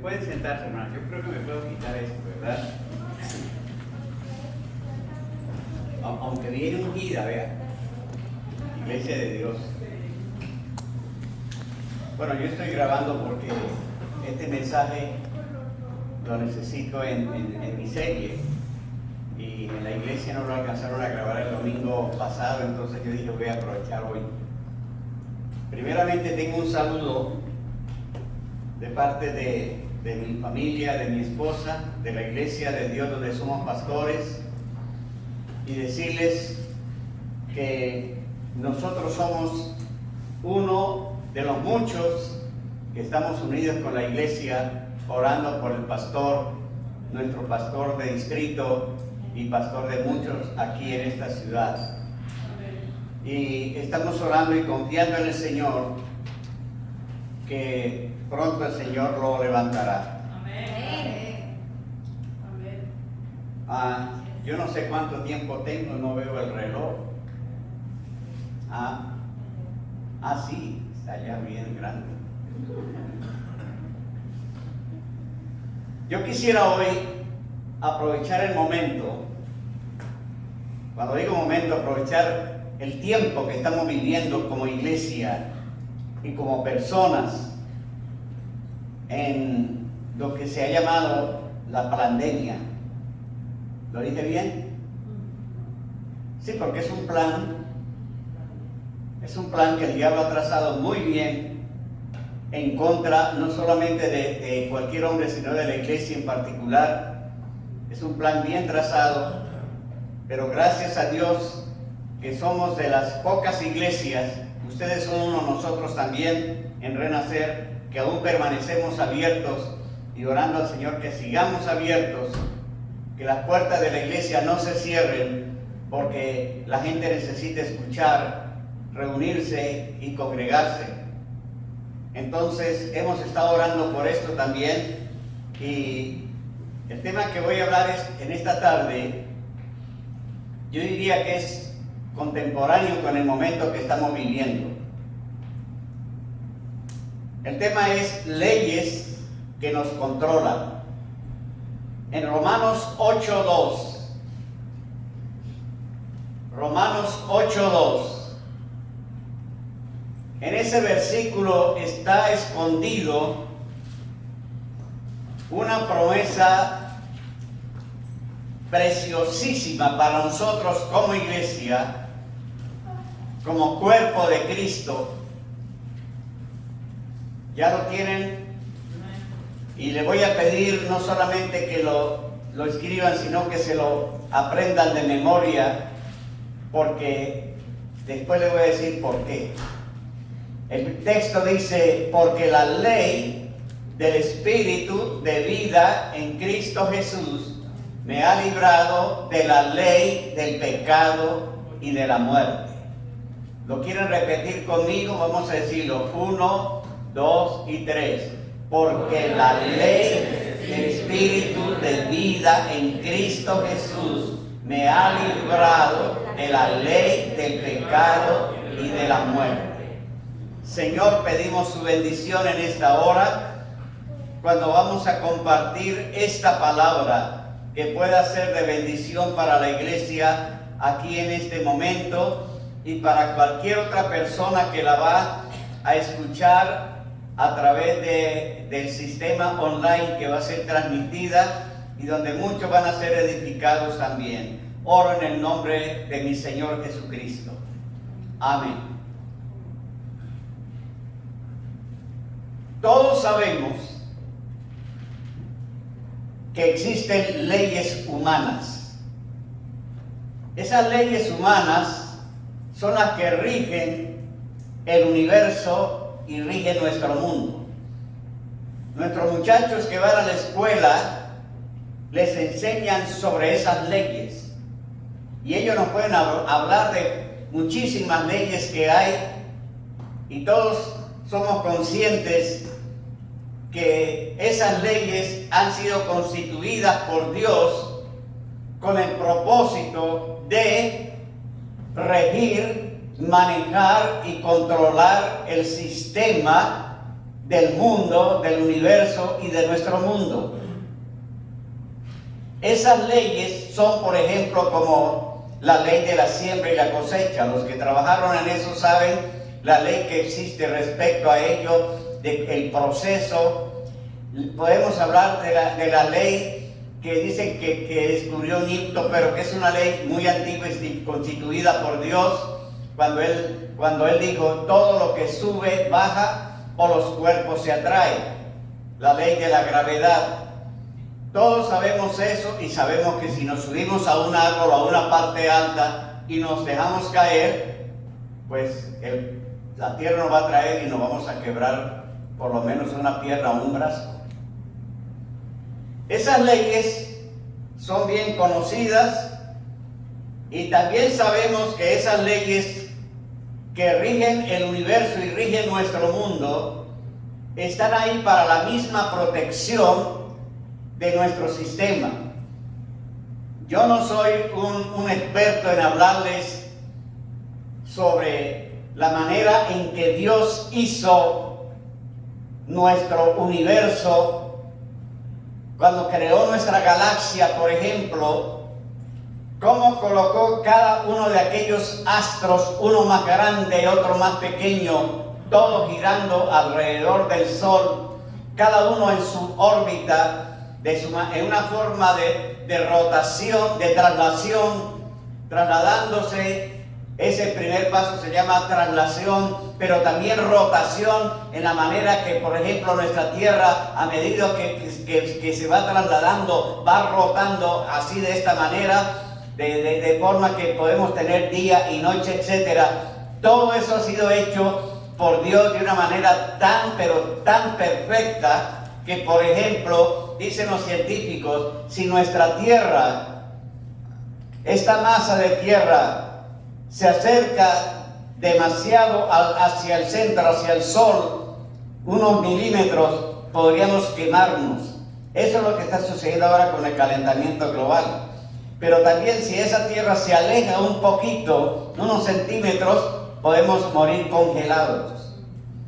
Pueden sentarse, hermanos. Yo creo que me puedo quitar esto, ¿verdad? Aunque viene ungida, vea. Iglesia de Dios. Bueno, yo estoy grabando porque este mensaje lo necesito en mi serie. Y en la iglesia no lo alcanzaron a grabar el domingo pasado, entonces yo dije voy a aprovechar hoy. Primeramente tengo un saludo de parte de mi familia, de mi esposa, de la iglesia de Dios donde somos pastores, y decirles que nosotros somos uno de los muchos que estamos unidos con la iglesia orando por el pastor, nuestro pastor de distrito y pastor de muchos aquí en esta ciudad. Y estamos orando y confiando en el Señor que pronto el Señor lo levantará. Amén. Yo no sé cuánto tiempo tengo, no veo el reloj. Sí, está ya bien grande. Yo quisiera hoy aprovechar el momento, cuando digo momento, aprovechar el tiempo que estamos viviendo como iglesia y como personas en lo que se ha llamado la pandemia. ¿Lo dije bien? Sí, porque es un plan que el diablo ha trazado muy bien en contra no solamente de cualquier hombre, sino de la iglesia en particular. Es un plan bien trazado, pero gracias a Dios que somos de las pocas iglesias, ustedes son uno, nosotros también en Renacer, que aún permanecemos abiertos y orando al Señor que sigamos abiertos, que las puertas de la iglesia no se cierren, porque la gente necesita escuchar, reunirse y congregarse. Entonces hemos estado orando por esto también, y el tema que voy a hablar en esta tarde, yo diría que es contemporáneo con el momento que estamos viviendo. El tema es leyes que nos controlan. En Romanos 8:2, Romanos 8:2, en ese versículo está escondido una promesa preciosísima para nosotros como iglesia, como cuerpo de Cristo. Ya lo tienen, y le voy a pedir no solamente que lo escriban, sino que se lo aprendan de memoria, porque después le voy a decir por qué. El texto dice: porque la ley del Espíritu de vida en Cristo Jesús me ha librado de la ley del pecado y de la muerte. ¿Lo quieren repetir conmigo? Vamos a decirlo: 1, 2 y 3. Porque la ley del Espíritu de vida en Cristo Jesús me ha librado de la ley del pecado y de la muerte. Señor, pedimos su bendición en esta hora, cuando vamos a compartir esta palabra, que pueda ser de bendición para la iglesia aquí en este momento y para cualquier otra persona que la va a escuchar a través del sistema online que va a ser transmitida, y donde muchos van a ser edificados también. Oro en el nombre de mi Señor Jesucristo. Amén. Todos sabemos que existen leyes humanas. Esas leyes humanas son las que rigen el universo y rigen nuestro mundo. Nuestros muchachos que van a la escuela les enseñan sobre esas leyes, y ellos nos pueden hablar de muchísimas leyes que hay, y todos somos conscientes que esas leyes han sido constituidas por Dios con el propósito de regir, manejar y controlar el sistema del mundo, del universo y de nuestro mundo. Esas leyes son, por ejemplo, como la ley de la siembra y la cosecha. Los que trabajaron en eso saben la ley que existe respecto a ello, del proceso. Podemos hablar de la ley que dicen que descubrió Newton, pero que es una ley muy antigua y constituida por Dios, cuando él dijo: todo lo que sube, baja, o los cuerpos se atraen. La ley de la gravedad. Todos sabemos eso, y sabemos que si nos subimos a un árbol o a una parte alta y nos dejamos caer, pues la tierra nos va a traer y nos vamos a quebrar por lo menos una pierna o un brazo. Esas leyes son bien conocidas, y también sabemos que esas leyes que rigen el universo y rigen nuestro mundo están ahí para la misma protección de nuestro sistema. Yo no soy un experto en hablarles sobre la manera en que Dios hizo nuestro universo. Cuando creó nuestra galaxia, por ejemplo, cómo colocó cada uno de aquellos astros, uno más grande y otro más pequeño, todos girando alrededor del Sol, cada uno en su órbita, en una forma de rotación, de traslación, trasladándose. Ese primer paso se llama traslación, pero también rotación, en la manera que, por ejemplo, nuestra Tierra, a medida que se va trasladando, va rotando así, de esta manera, de forma que podemos tener día y noche, etcétera. Todo eso ha sido hecho por Dios de una manera tan, pero tan perfecta, que, por ejemplo, dicen los científicos, si nuestra Tierra, esta masa de tierra, se acerca demasiado hacia el centro, hacia el Sol, unos milímetros, podríamos quemarnos. Eso es lo que está sucediendo ahora con el calentamiento global. Pero también, si esa Tierra se aleja un poquito, unos centímetros, podemos morir congelados.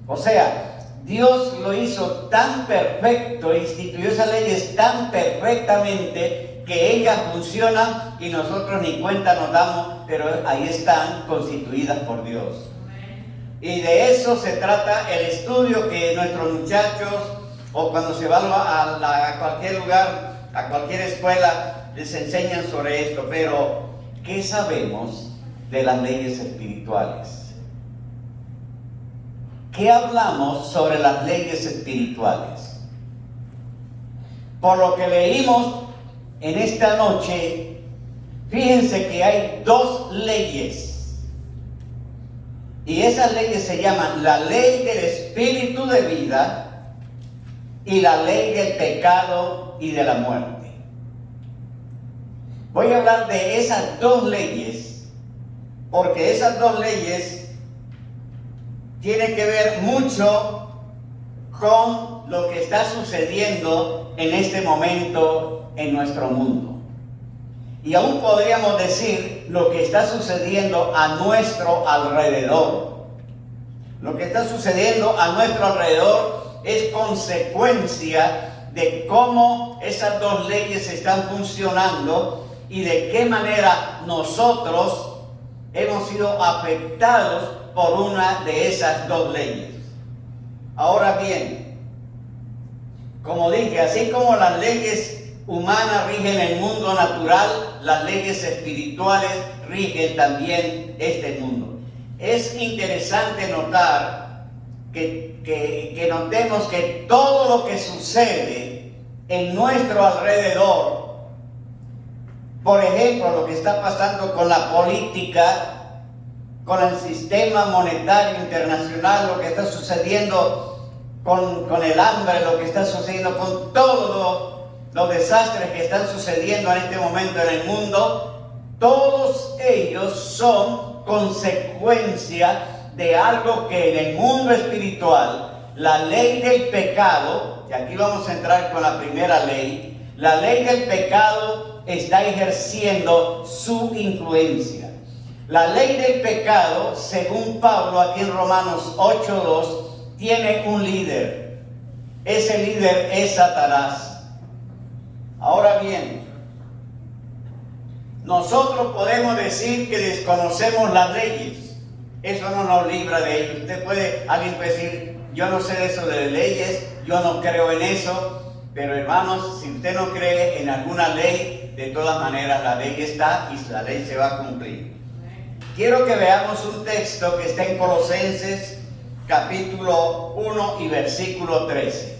O sea, Dios lo hizo tan perfecto, instituyó esas leyes tan perfectamente, que ellas funcionan y nosotros ni cuenta nos damos, pero ahí están, constituidas por Dios. Y de eso se trata el estudio que nuestros muchachos, o cuando se van a cualquier lugar, a cualquier escuela, les enseñan sobre esto. Pero, ¿qué sabemos de las leyes espirituales? ¿Qué hablamos sobre las leyes espirituales? Por lo que leímos en esta noche, fíjense que hay dos leyes. Y esas leyes se llaman la ley del espíritu de vida y la ley del pecado y de la muerte. Voy a hablar de esas dos leyes, porque esas dos leyes tienen que ver mucho con lo que está sucediendo en este momento en nuestro mundo. Y aún podríamos decir lo que está sucediendo a nuestro alrededor. Lo que está sucediendo a nuestro alrededor es consecuencia de cómo esas dos leyes están funcionando y de qué manera nosotros hemos sido afectados por una de esas dos leyes. Ahora bien, como dije, así como las leyes humanas rigen el mundo natural, las leyes espirituales rigen también este mundo. Es interesante notar que notemos que todo lo que sucede en nuestro alrededor, por ejemplo, lo que está pasando con la política, con el sistema monetario internacional, lo que está sucediendo con el hambre, lo que está sucediendo con todos los desastres que están sucediendo en este momento en el mundo, todos ellos son consecuencia de algo que en el mundo espiritual, la ley del pecado, y aquí vamos a entrar con la primera ley, la ley del pecado está ejerciendo su influencia. La ley del pecado, según Pablo aquí en Romanos 8:2, tiene un líder. ese líder es Satanás. Ahora bien, nosotros podemos decir que desconocemos las leyes. Eso no nos libra de ello. Alguien puede decir, yo no sé de eso de leyes, yo no creo en eso. Pero hermanos, si usted no cree en alguna ley, de todas maneras la ley está y la ley se va a cumplir. Quiero que veamos un texto que está en Colosenses capítulo 1 y versículo 13.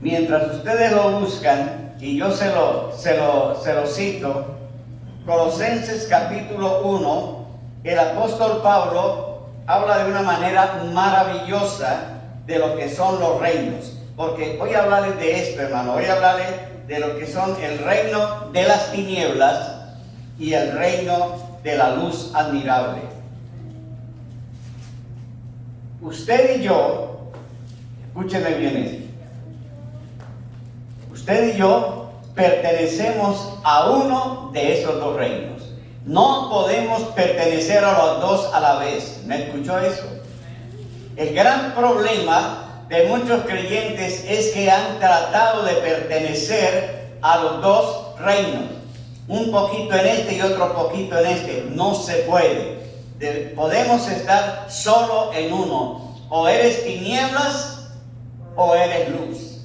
Mientras ustedes lo buscan, y yo se lo cito, Colosenses capítulo 1, el apóstol Pablo habla de una manera maravillosa de lo que son los reinos. Porque voy a hablarles de esto, hermano. Voy a hablarles de lo que son el reino de las tinieblas y el reino de la luz admirable. Usted y yo, escúcheme bien esto. Usted y yo pertenecemos a uno de esos dos reinos. No podemos pertenecer a los dos a la vez. ¿Me escuchó eso? El gran problema de muchos creyentes es que han tratado de pertenecer a los dos reinos, un poquito en este y otro poquito en este. No se puede. Podemos estar solo en uno. O eres tinieblas o eres luz.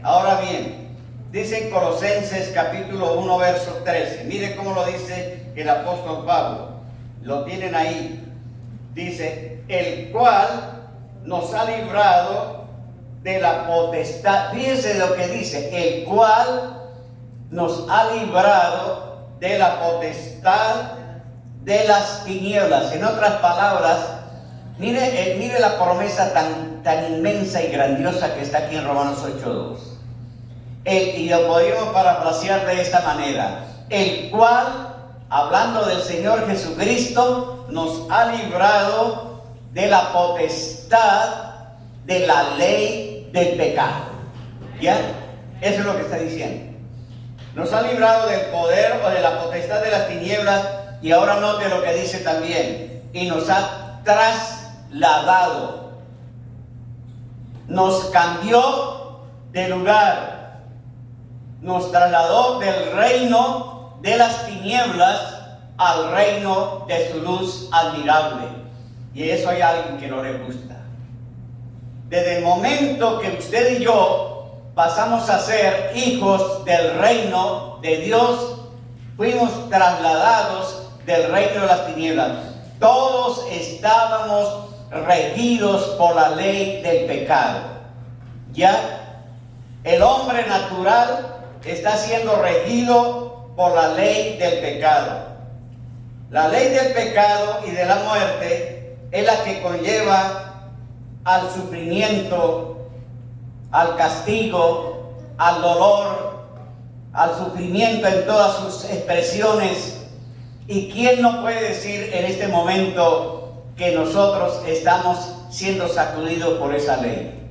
Ahora bien, dice Colosenses capítulo 1 verso 13. Mire cómo lo dice el apóstol Pablo. Lo tienen ahí. Dice, el cual nos ha librado de la potestad. Fíjense lo que dice, el cual nos ha librado de la potestad de las tinieblas. En otras palabras, mire la promesa tan inmensa y grandiosa que está aquí en Romanos 8:2. Y lo podríamos parafrasear de esta manera, el cual, hablando del Señor Jesucristo, nos ha librado de la potestad de la ley del pecado. ¿Ya? Eso es lo que está diciendo. Nos ha librado del poder o de la potestad de las tinieblas. Y ahora note lo que dice también. Y nos ha trasladado. Nos cambió de lugar. Nos trasladó del reino de las tinieblas al reino de su luz admirable. Y eso hay alguien que no le gusta. Desde el momento que usted y yo pasamos a ser hijos del reino de Dios, fuimos trasladados del reino de las tinieblas. Todos estábamos regidos por la ley del pecado. Ya el hombre natural está siendo regido por la ley del pecado. La ley del pecado y de la muerte es la que conlleva al sufrimiento, al castigo, al dolor, al sufrimiento en todas sus expresiones. ¿Y quién no puede decir en este momento que nosotros estamos siendo sacudidos por esa ley?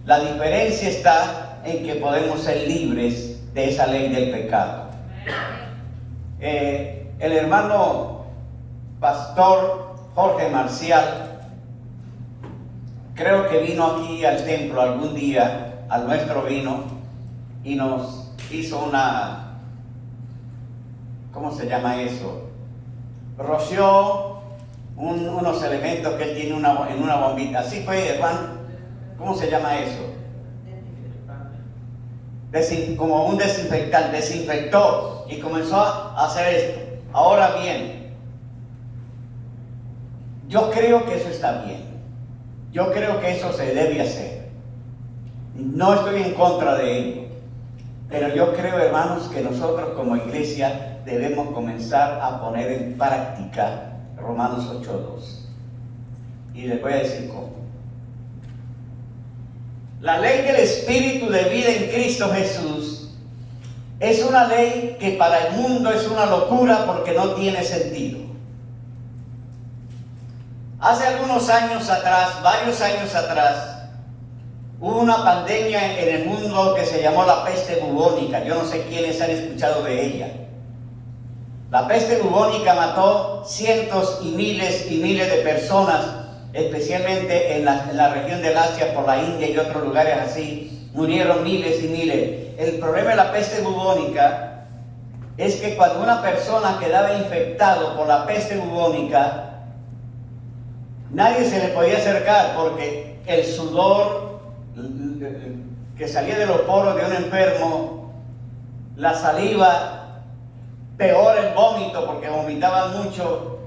La diferencia está en que podemos ser libres de esa ley del pecado. El hermano pastor Jorge Marcial, creo que vino aquí al templo algún día, al nuestro vino, y nos hizo una, ¿cómo se llama eso? Roció unos elementos que él tiene en una bombita. Así fue, hermano. ¿Cómo se llama eso? Como un desinfectante. Desinfectó y comenzó a hacer esto. Ahora bien, yo creo que eso está bien. Yo creo que eso se debe hacer. No estoy en contra de ello. Pero yo creo, hermanos, que nosotros como iglesia debemos comenzar a poner en práctica Romanos 8:2. Y les voy a decir cómo. La ley del Espíritu de vida en Cristo Jesús es una ley que para el mundo es una locura porque no tiene sentido. Hace algunos años atrás, varios años atrás, hubo una pandemia en el mundo que se llamó la peste bubónica. Yo no sé quiénes han escuchado de ella. La peste bubónica mató cientos y miles de personas especialmente en la región del Asia, por la India y otros lugares así, murieron miles y miles. El problema de la peste bubónica es que cuando una persona quedaba infectado por la peste bubónica, nadie se le podía acercar porque el sudor que salía de los poros de un enfermo, la saliva, peor el vómito porque vomitaban mucho,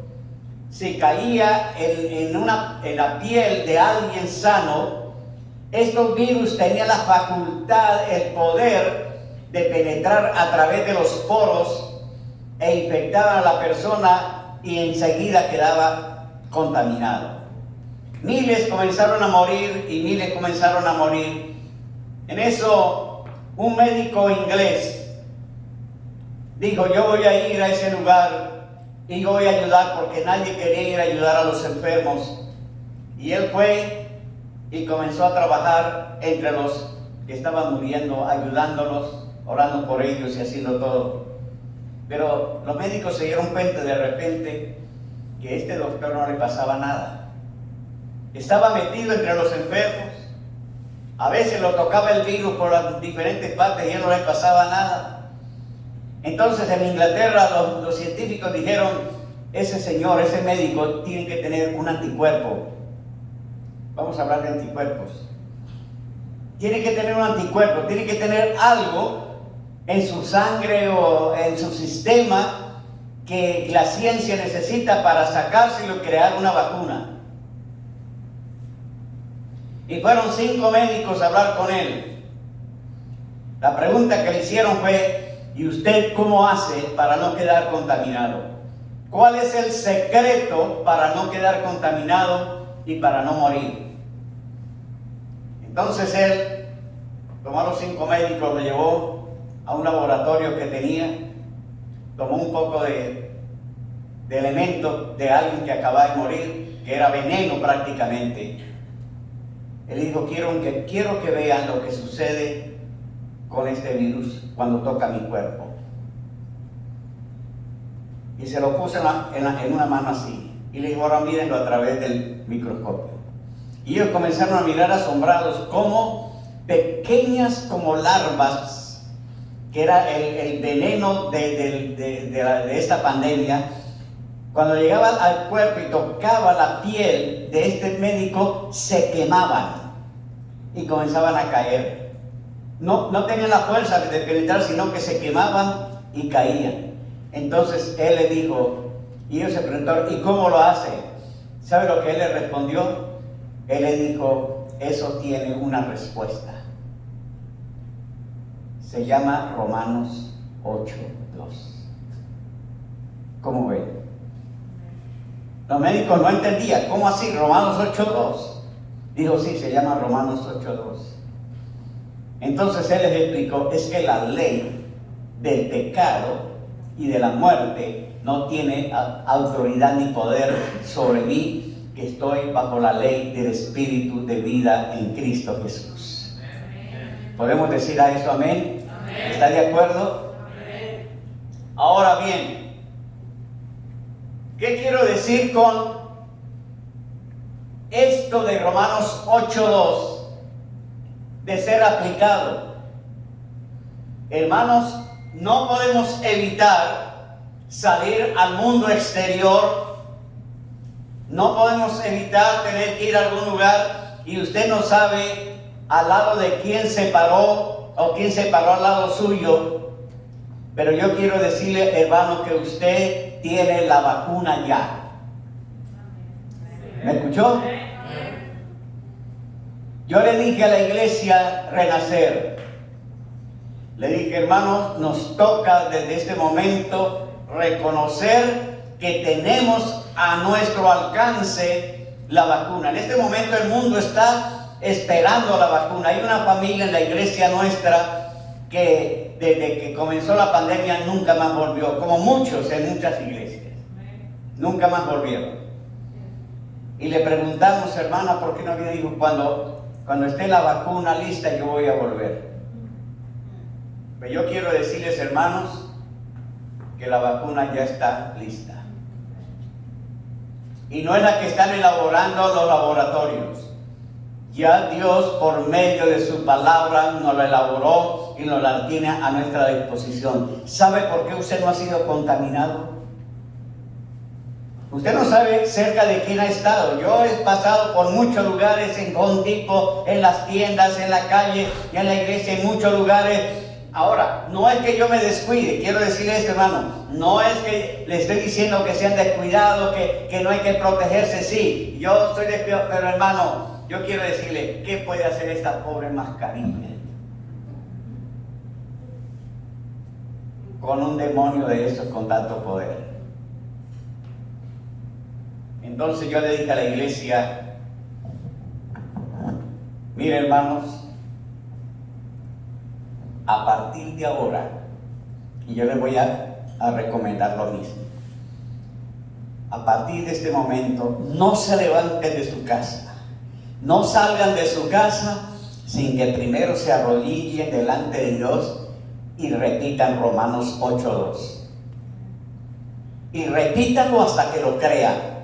si caía en la piel de alguien sano, estos virus tenían la facultad, el poder de penetrar a través de los poros e infectaban a la persona y enseguida quedaba contaminado. Miles comenzaron a morir y miles comenzaron a morir. En eso, un médico inglés dijo: yo voy a ir a ese lugar y yo voy a ayudar, porque nadie quería ir a ayudar a los enfermos. Y él fue y comenzó a trabajar entre los que estaban muriendo, ayudándolos, orando por ellos y haciendo todo. Pero los médicos se dieron cuenta de repente que a este doctor no le pasaba nada. Estaba metido entre los enfermos. A veces lo tocaba el virus por las diferentes partes y a él no le pasaba nada. Entonces en Inglaterra los científicos dijeron: ese señor, ese médico tiene que tener un anticuerpo. Vamos a hablar de anticuerpos. Tiene que tener un anticuerpo, tiene que tener algo en su sangre o en su sistema que la ciencia necesita para sacárselo y crear una vacuna. Y fueron 5 médicos a hablar con él. La pregunta que le hicieron fue: ¿y usted cómo hace para no quedar contaminado? ¿Cuál es el secreto para no quedar contaminado y para no morir? Entonces él tomó a los 5 médicos, lo llevó a un laboratorio que tenía, tomó un poco de elementos de alguien que acababa de morir, que era veneno prácticamente. Él dijo: quiero que vean lo que sucede con este virus cuando toca mi cuerpo. Y se lo puso en una mano así. Y le dijo: ahora mírenlo a través del microscopio. Y ellos comenzaron a mirar asombrados cómo pequeñas como larvas, que era el veneno de esta pandemia, cuando llegaba al cuerpo y tocaba la piel de este médico, se quemaban y comenzaban a caer. No tenían la fuerza de penetrar, sino que se quemaban y caían. Entonces él le dijo, y ellos se preguntaron: ¿y cómo lo hace? ¿Sabe lo que él le respondió? Él le dijo: eso tiene una respuesta. Se llama Romanos 8:2. ¿Cómo ven? Los médicos no entendían. ¿Cómo así? Romanos 8:2. Dijo: sí, se llama Romanos 8:2. Entonces él les explicó: es que la ley del pecado y de la muerte no tiene autoridad ni poder sobre mí, que estoy bajo la ley del Espíritu de vida en Cristo Jesús. ¿Podemos decir a eso amén? Amén. ¿Está de acuerdo? Amén. Ahora bien, ¿qué quiero decir con esto de Romanos 8:2 de ser aplicado? Hermanos, no podemos evitar salir al mundo exterior. No podemos evitar tener que ir a algún lugar y usted no sabe al lado de quién se paró o quién se paró al lado suyo. Pero yo quiero decirle, hermano, que usted tiene la vacuna ya. ¿Me escuchó? Yo le dije a la iglesia Renacer, le dije: hermanos, nos toca desde este momento reconocer que tenemos a nuestro alcance la vacuna. En este momento el mundo está esperando la vacuna. Hay una familia en la iglesia nuestra que desde que comenzó la pandemia nunca más volvió, como muchos en muchas iglesias. Nunca más volvieron. Y le preguntamos: hermana, ¿por qué no viene? Dijo: cuando esté la vacuna lista, yo voy a volver. Pero yo quiero decirles, hermanos, que la vacuna ya está lista. y no es la que están elaborando los laboratorios. Ya Dios, por medio de su palabra, nos la elaboró y nos la tiene a nuestra disposición. ¿Sabe por qué usted no ha sido contaminado? Usted no sabe cerca de quién ha estado. Yo he pasado por muchos lugares, en Home Depot, en las tiendas, en la calle, en la iglesia, en muchos lugares. Ahora, no es que yo me descuide, quiero decirle esto, hermano, no es que le estoy diciendo que sean descuidados, que no hay que protegerse, sí, yo estoy descuidado, pero hermano, yo quiero decirle, ¿qué puede hacer esta pobre mascarilla con un demonio de esos con tanto poder? Entonces yo le dije a la iglesia, mire hermanos, a partir de ahora, y yo les voy a recomendar lo mismo, a partir de este momento, no se levanten de su casa, no salgan de su casa sin que primero se arrodillen delante de Dios y repitan Romanos 8:2. Y repítanlo hasta que lo crean.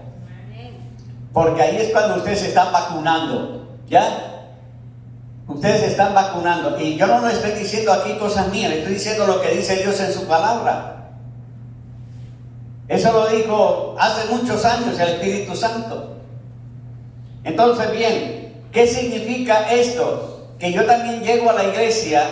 Porque ahí es cuando ustedes se están vacunando, ¿ya? Ustedes se están vacunando. Y yo no le estoy diciendo aquí cosas mías, le estoy diciendo lo que dice Dios en su palabra. Eso lo dijo hace muchos años el Espíritu Santo. Entonces, bien, ¿qué significa esto? Que yo también llego a la iglesia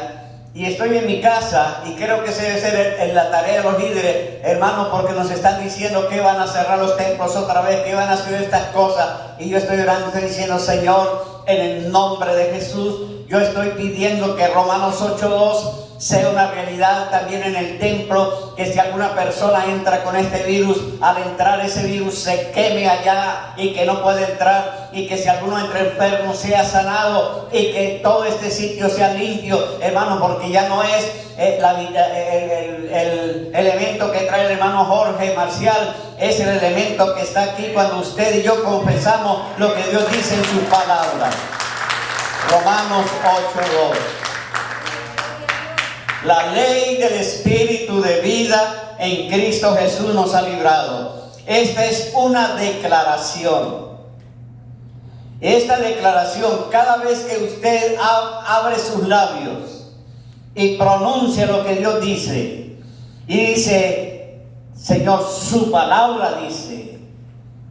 y estoy en mi casa, y creo que esa debe ser la tarea de los líderes, hermanos, porque nos están diciendo que van a cerrar los templos otra vez, que van a hacer estas cosas, y yo estoy orando, estoy diciendo, Señor, en el nombre de Jesús, yo estoy pidiendo que Romanos 8:2 sea una realidad también en el templo, que si alguna persona entra con este virus, al entrar ese virus se queme allá y que no puede entrar, y que si alguno entra enfermo sea sanado, y que todo este sitio sea limpio, hermano, porque ya no es el elemento que trae el hermano Jorge Marcial, es el elemento que está aquí cuando usted y yo confesamos lo que Dios dice en su palabra. Romanos 8:2. La ley del Espíritu de vida en Cristo Jesús nos ha librado. Esta es una declaración. Esta declaración, cada vez que usted abre sus labios y pronuncia lo que Dios dice, y dice, Señor, su palabra dice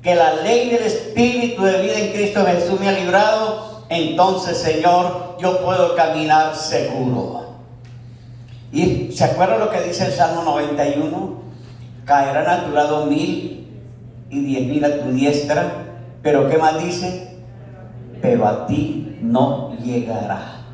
que la ley del Espíritu de vida en Cristo Jesús me ha librado, entonces, Señor, yo puedo caminar seguro. ¿Y se acuerda lo que dice el Salmo 91? Caerán a tu lado 1000 y 10.000 a tu diestra, pero ¿qué más dice? Pero a ti no llegará.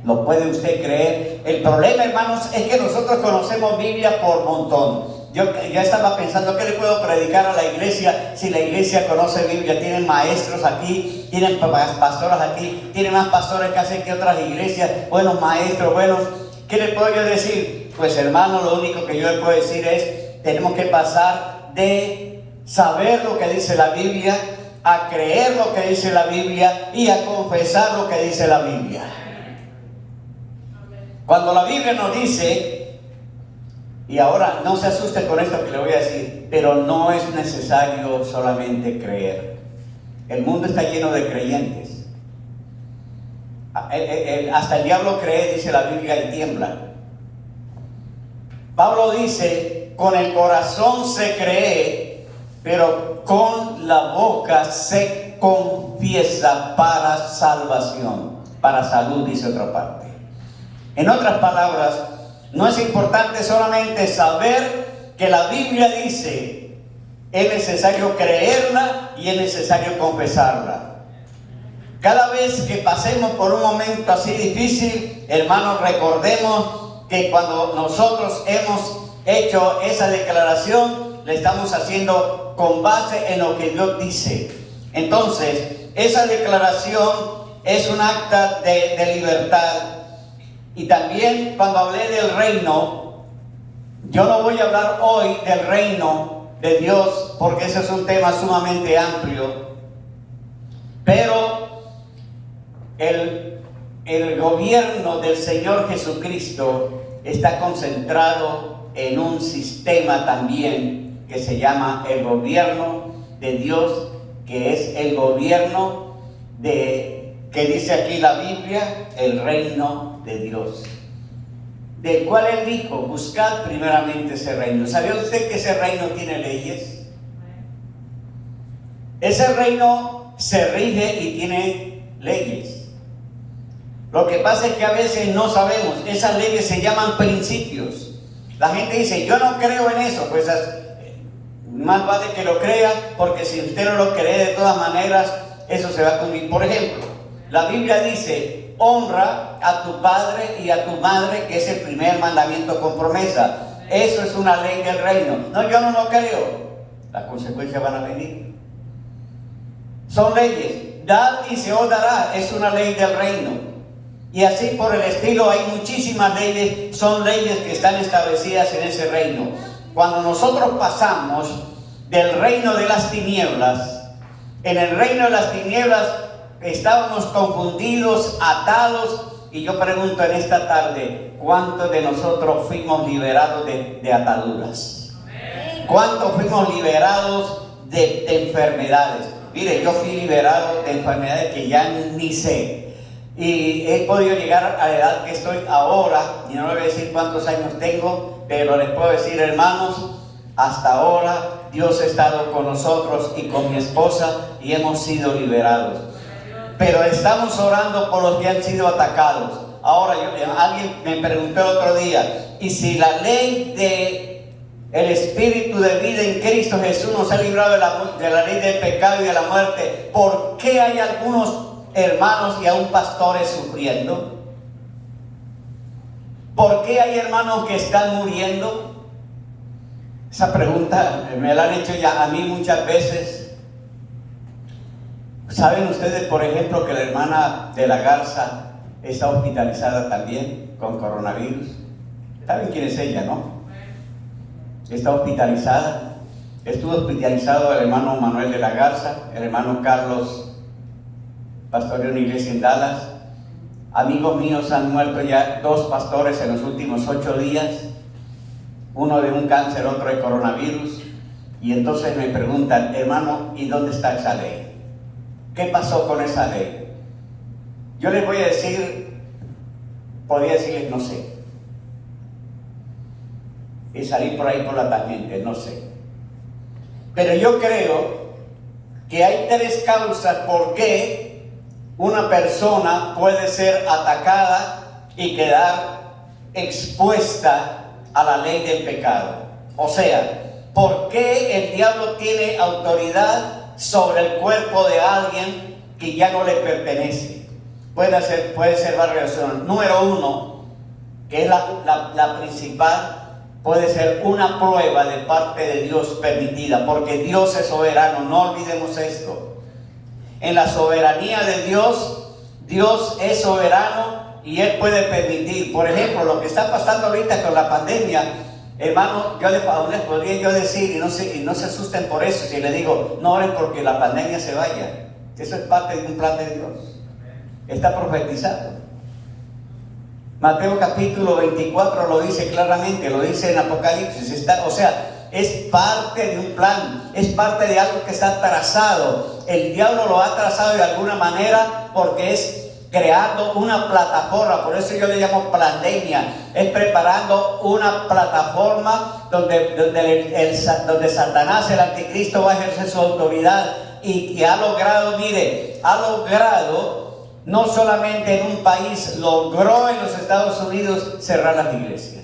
¿Lo puede usted creer? El problema, hermanos, es que nosotros conocemos Biblia por montón. Yo ya estaba pensando, ¿qué le puedo predicar a la iglesia si la iglesia conoce Biblia? Tienen maestros aquí, tienen pastoras aquí, tienen más pastores que hacen que otras iglesias, buenos maestros, buenos. ¿Qué le puedo yo decir? Pues hermano, lo único que yo le puedo decir es, tenemos que pasar de saber lo que dice la Biblia, a creer lo que dice la Biblia y a confesar lo que dice la Biblia. Cuando la Biblia nos dice, y ahora no se asuste con esto que le voy a decir, pero no es necesario solamente creer. El mundo está lleno de creyentes. Hasta el diablo cree, dice la Biblia, y tiembla. Pablo dice, con el corazón se cree, pero con la boca se confiesa para salvación, para salud, dice otra parte. En otras palabras, no es importante solamente saber que la Biblia dice, es necesario creerla y es necesario confesarla. Cada vez que pasemos por un momento así difícil, hermanos, recordemos que cuando nosotros hemos hecho esa declaración, le estamos haciendo con base en lo que Dios dice. Entonces, esa declaración es un acta de libertad. Y también cuando hablé del reino, yo no voy a hablar hoy del reino de Dios, porque ese es un tema sumamente amplio. Pero el gobierno del Señor Jesucristo está concentrado en un sistema también que se llama el gobierno de Dios, que es el gobierno que dice aquí la Biblia, el reino de Dios, del cual Él dijo: buscad primeramente ese reino. ¿Sabía usted que ese reino tiene leyes? Ese reino se rige y tiene leyes. Lo que pasa es que a veces no sabemos. Esas leyes se llaman principios. La gente dice: yo no creo en eso. Pues más vale que lo crea, porque si usted no lo cree, de todas maneras eso se va a cumplir. Por ejemplo, la Biblia dice: honra a tu padre y a tu madre, que es el primer mandamiento con promesa. Eso es una ley del reino. No, yo no lo creo. Las consecuencias van a venir. Son leyes. Dad y se os dará, es una ley del reino. Y así por el estilo hay muchísimas leyes, son leyes que están establecidas en ese reino. Cuando nosotros pasamos del reino de las tinieblas, en el reino de las tinieblas estábamos confundidos, atados, y yo pregunto en esta tarde: ¿cuántos de nosotros fuimos liberados de ataduras? ¿Cuántos fuimos liberados de enfermedades? Mire, yo fui liberado de enfermedades que ya ni sé. Y he podido llegar a la edad que estoy ahora, y no le voy a decir cuántos años tengo, pero les puedo decir, hermanos, hasta ahora Dios ha estado con nosotros y con mi esposa, y hemos sido liberados. Pero estamos orando por los que han sido atacados. Ahora, alguien me preguntó el otro día: ¿y si la ley de el Espíritu de vida en Cristo Jesús nos ha librado de la ley del pecado y de la muerte, por qué hay algunos hermanos y aún pastores sufriendo? ¿Por qué hay hermanos que están muriendo? Esa pregunta me la han hecho ya a mí muchas veces. ¿Saben ustedes, por ejemplo, que la hermana de la Garza está hospitalizada también con coronavirus? ¿Saben quién es ella, no? Está hospitalizada. Estuvo hospitalizado el hermano Manuel de la Garza, el hermano Carlos, pastor de una iglesia en Dallas. Amigos míos han muerto ya 2 pastores en los últimos 8 días, uno de un cáncer, otro de coronavirus. Y entonces me preguntan: hermano, ¿y dónde está esa ley? ¿Qué pasó con esa ley? Yo les voy a decir, podría decirles, no sé, y salir por ahí por la tangente, no sé. Pero yo creo que hay 3 causas por qué una persona puede ser atacada y quedar expuesta a la ley del pecado. O sea, ¿por qué el diablo tiene autoridad sobre el cuerpo de alguien que ya no le pertenece? Puede ser varias razones. Número 1, que es la principal, puede ser una prueba de parte de Dios permitida, porque Dios es soberano. No olvidemos esto. En la soberanía de Dios, Dios es soberano y Él puede permitir. Por ejemplo, lo que está pasando ahorita con la pandemia, hermano, yo les podría yo decir, y no se asusten por eso, si les digo: no oren porque la pandemia se vaya. Eso es parte de un plan de Dios. Está profetizado. Mateo capítulo 24 lo dice claramente, lo dice en Apocalipsis. Es parte de un plan, es parte de algo que está trazado. El diablo lo ha trazado de alguna manera porque es creando una plataforma. Por eso yo le llamo pandemia. Es preparando una plataforma donde Satanás, el anticristo, va a ejercer su autoridad. Y ha logrado, no solamente en un país, logró en los Estados Unidos cerrar las iglesias.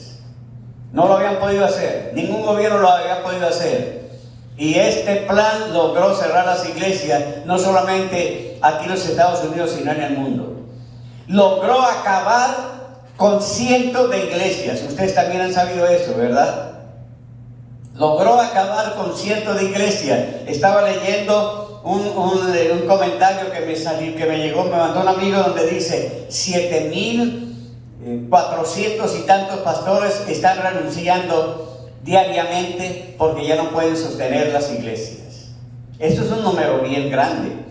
No lo habían podido hacer, ningún gobierno lo había podido hacer. Y este plan logró cerrar las iglesias, no solamente aquí en los Estados Unidos, sino en el mundo. Logró acabar con cientos de iglesias. Ustedes también han sabido eso, ¿verdad? Logró acabar con cientos de iglesias. Estaba leyendo un comentario que me llegó, me mandó un amigo, donde dice: 7,400 y tantos pastores están renunciando diariamente porque ya no pueden sostener las iglesias. Eso es un número bien grande.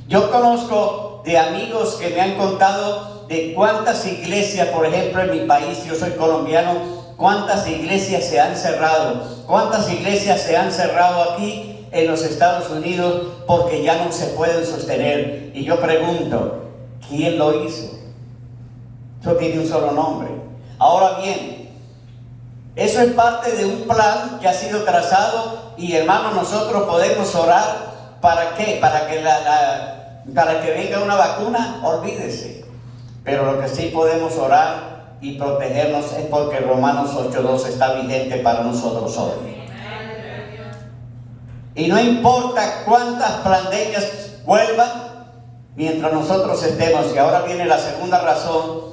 Yo conozco de amigos que me han contado de cuántas iglesias, por ejemplo, en mi país, yo soy colombiano, cuántas iglesias se han cerrado, cuántas iglesias se han cerrado aquí en los Estados Unidos porque ya no se pueden sostener. Y yo pregunto, ¿quién lo hizo? Eso tiene un solo nombre. Ahora bien, eso es parte de un plan que ha sido trazado y, hermanos, nosotros podemos orar. ¿Para qué? Para que venga una vacuna, olvídese. Pero lo que sí podemos orar y protegernos es porque Romanos 8:2 está vigente para nosotros hoy. Y no importa cuántas pandemias vuelvan, mientras nosotros estemos. Y ahora viene la segunda razón.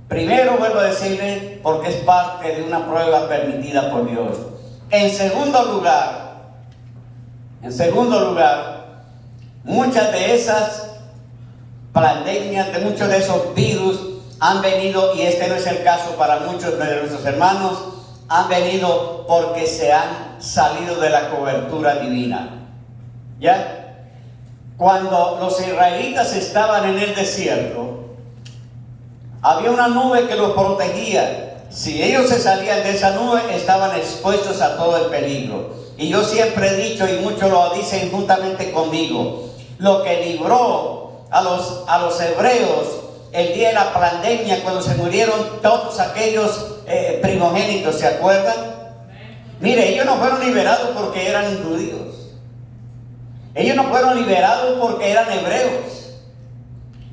Primero, vuelvo a decirle, porque es parte de una prueba permitida por Dios. En segundo lugar, muchas de esas pandemias, de muchos de esos virus han venido, y este no es el caso para muchos de nuestros hermanos, han venido porque se han salido de la cobertura divina. ¿Ya? Cuando los israelitas estaban en el desierto, había una nube que los protegía. Si ellos se salían de esa nube, estaban expuestos a todo el peligro. Y yo siempre he dicho, y muchos lo dicen juntamente conmigo, lo que libró a los hebreos el día de la pandemia, cuando se murieron todos aquellos primogénitos, ¿se acuerdan? Mire, ellos no fueron liberados porque eran judíos. Ellos no fueron liberados porque eran hebreos.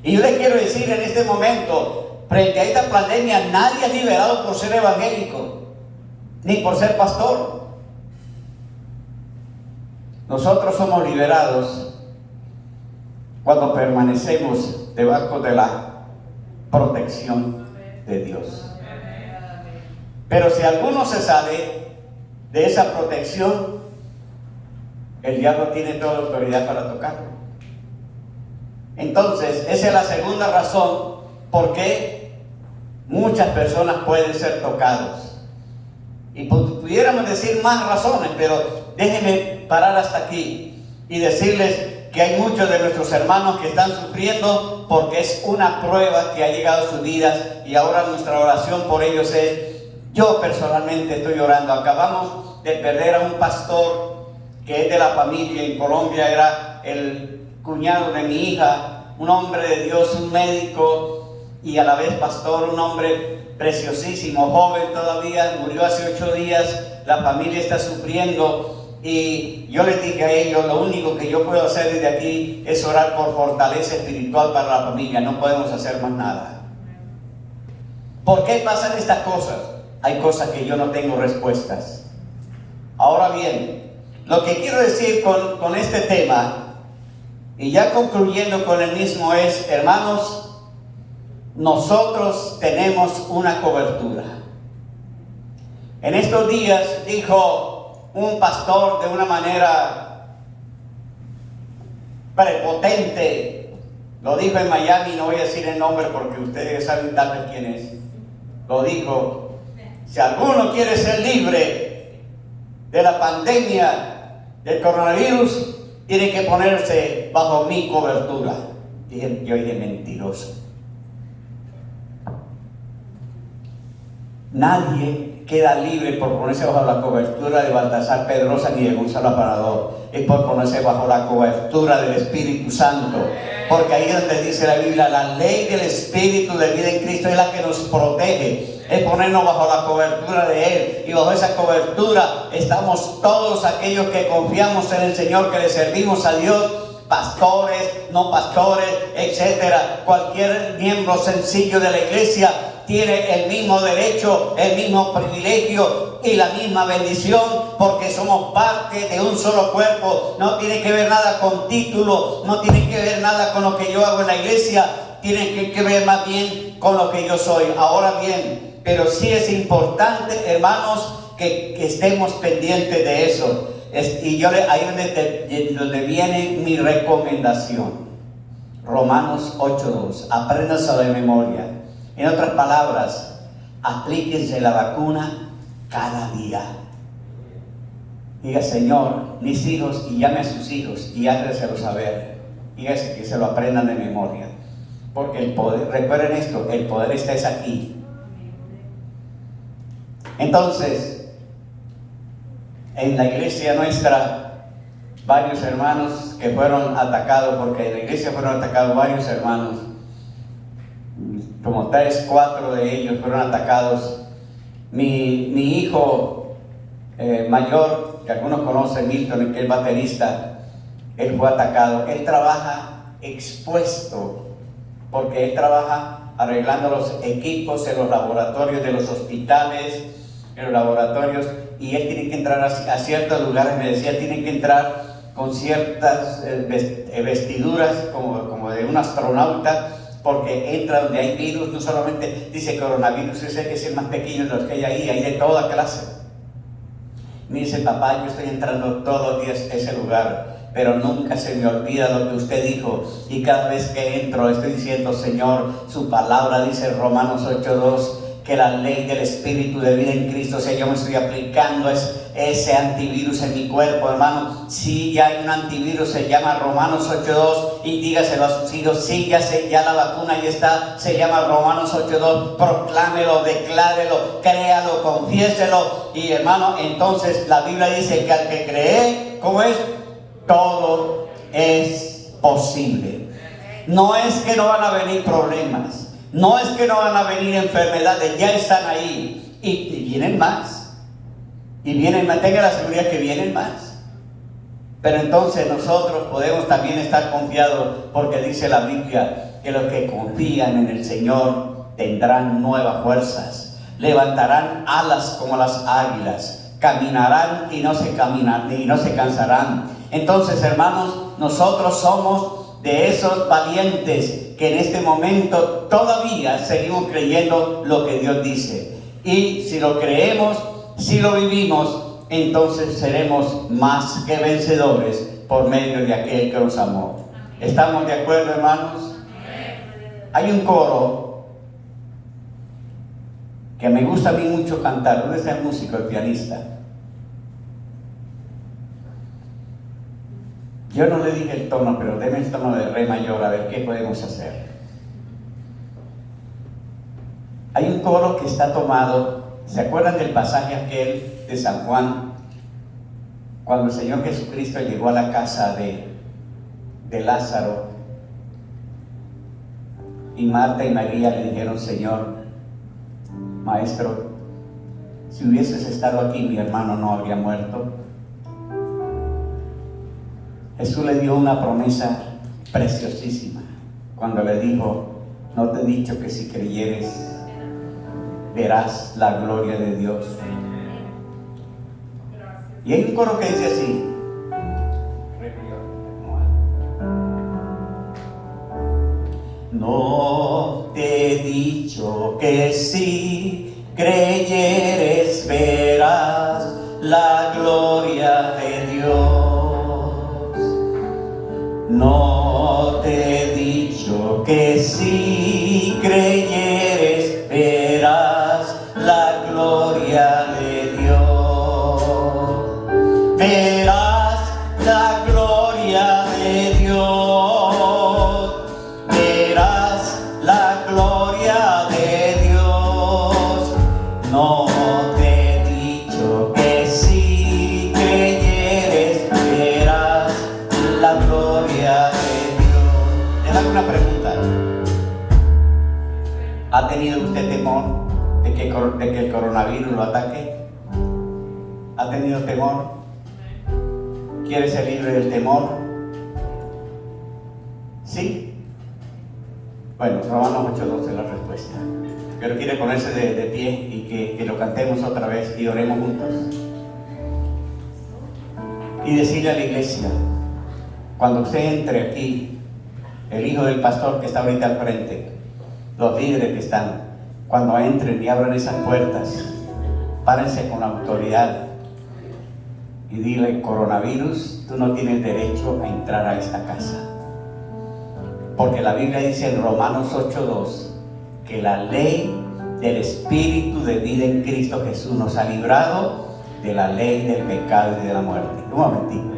Y yo les quiero decir en este momento, frente a esta pandemia, nadie es liberado por ser evangélico, ni por ser pastor. Nosotros somos liberados cuando permanecemos debajo de la protección de Dios. Pero si alguno se sale de esa protección, el diablo tiene toda la autoridad para tocarlo. Entonces, esa es la segunda razón por qué muchas personas pueden ser tocados. Y pudiéramos decir más razones, pero déjenme parar hasta aquí y decirles que hay muchos de nuestros hermanos que están sufriendo porque es una prueba que ha llegado a sus vidas, y ahora nuestra oración por ellos es, yo personalmente estoy orando. Acabamos de perder a un pastor que es de la familia en Colombia, era el cuñado de mi hija, un hombre de Dios, un médico y a la vez pastor, un hombre preciosísimo, joven todavía, murió hace 8 días, la familia está sufriendo. Y yo les dije a ellos, lo único que yo puedo hacer desde aquí es orar por fortaleza espiritual para la familia, no podemos hacer más nada. ¿Por qué pasan estas cosas? Hay cosas que yo no tengo respuestas. Ahora bien, lo que quiero decir con este tema, y ya concluyendo con el mismo, es, hermanos, nosotros tenemos una cobertura. En estos días dijo un pastor de una manera prepotente, lo dijo en Miami, no voy a decir el nombre porque ustedes saben tal vez quién es, lo dijo: si alguno quiere ser libre de la pandemia del coronavirus, tiene que ponerse bajo mi cobertura. Dije, yo de mentiroso. Nadie queda libre por ponerse bajo la cobertura de Baltasar Pedrosa ni de Gonzalo Aparador. Es por ponerse bajo la cobertura del Espíritu Santo. Porque ahí es donde dice la Biblia, la ley del Espíritu de vida en Cristo es la que nos protege. Es ponernos bajo la cobertura de Él. Y bajo esa cobertura estamos todos aquellos que confiamos en el Señor, que le servimos a Dios. Pastores, no pastores, etcétera. Cualquier miembro sencillo de la iglesia tiene el mismo derecho, el mismo privilegio y la misma bendición, porque somos parte de un solo cuerpo. No tiene que ver nada con título, no tiene que ver nada con lo que yo hago en la iglesia, tiene que ver más bien con lo que yo soy. Ahora bien, pero sí es importante, hermanos, que estemos pendientes de eso. Y ahí es donde viene mi recomendación. Romanos 8:2. Apréndaselo de memoria. En otras palabras, aplíquense la vacuna cada día. Diga, Señor, mis hijos, y llame a sus hijos y hágaselo saber. Dígase que se lo aprendan de memoria. Porque el poder, recuerden esto, el poder está aquí. Entonces, en la iglesia nuestra varios hermanos que fueron atacados, porque en la iglesia fueron atacados varios hermanos, como 3, 4 de ellos fueron atacados. Mi hijo mayor, que algunos conocen, Milton, el baterista, él fue atacado. Él trabaja expuesto, porque él trabaja arreglando los equipos en los laboratorios de los hospitales, en los laboratorios, y él tiene que entrar a ciertos lugares. Me decía, tiene que entrar con ciertas vestiduras como de un astronauta, porque entra donde hay virus. No solamente dice coronavirus, es el más pequeño de los que hay de toda clase. Me dice, papá, yo estoy entrando todos los días a ese lugar, pero nunca se me olvida lo que usted dijo, y cada vez que entro estoy diciendo, Señor, su palabra dice en Romanos 8:2, que la ley del Espíritu de vida en Cristo, o sea, yo me estoy aplicando ese antivirus en mi cuerpo, hermano. Sí, ya hay un antivirus, se llama Romanos 8:2, y dígaselo a sus hijos, sí, ya la vacuna ya está, se llama Romanos 8:2, proclámelo, declárelo, créalo, confiéselo, y hermano, entonces la Biblia dice que al que cree, ¿cómo es? Todo es posible. No es que no van a venir problemas, no es que no van a venir enfermedades, ya están ahí, y vienen más, tenga la seguridad que vienen más. Pero entonces nosotros podemos también estar confiados, porque dice la Biblia que los que confían en el Señor tendrán nuevas fuerzas, levantarán alas como las águilas, caminarán y no se cansarán. Entonces, hermanos, nosotros somos de esos valientes que en este momento todavía seguimos creyendo lo que Dios dice. Y si lo creemos, si lo vivimos, entonces seremos más que vencedores por medio de aquel que nos amó. ¿Estamos de acuerdo, hermanos? Hay un coro que me gusta a mí mucho cantar. ¿Dónde está el músico, el pianista? Yo no le dije el tono, pero deme el tono de re mayor, a ver qué podemos hacer. Hay un coro que está tomado, ¿se acuerdan del pasaje aquel de San Juan? Cuando el Señor Jesucristo llegó a la casa de Lázaro, y Marta y María le dijeron, Señor, Maestro, si hubieses estado aquí, mi hermano no habría muerto. Jesús le dio una promesa preciosísima cuando le dijo, no te he dicho que si creyeres verás la gloria de Dios. Y hay un coro que dice así, no te he dicho que si creyeres verás la gloria de Dios. No te he dicho que si creyeres verás la gloria de Dios. Verás la gloria de Dios. Verás la gloria de Dios. No te he dicho que si creyeres verás la gloria de Dios. Les hago una pregunta. ¿Ha tenido usted temor de que el coronavirus lo ataque? ¿Ha tenido temor? ¿Quiere ser libre del temor? ¿Sí? Bueno, Romanos 8:12 es la respuesta. Pero quiere ponerse de pie y que lo cantemos otra vez y oremos juntos. Y decirle a la iglesia, cuando usted entre aquí, el hijo del pastor que está ahorita al frente, los líderes que están, cuando entren y abran esas puertas, párense con autoridad y dile, coronavirus, tú no tienes derecho a entrar a esta casa. Porque la Biblia dice en Romanos 8:2 que la ley del Espíritu de vida en Cristo Jesús nos ha librado de la ley del pecado y de la muerte. Un momentito.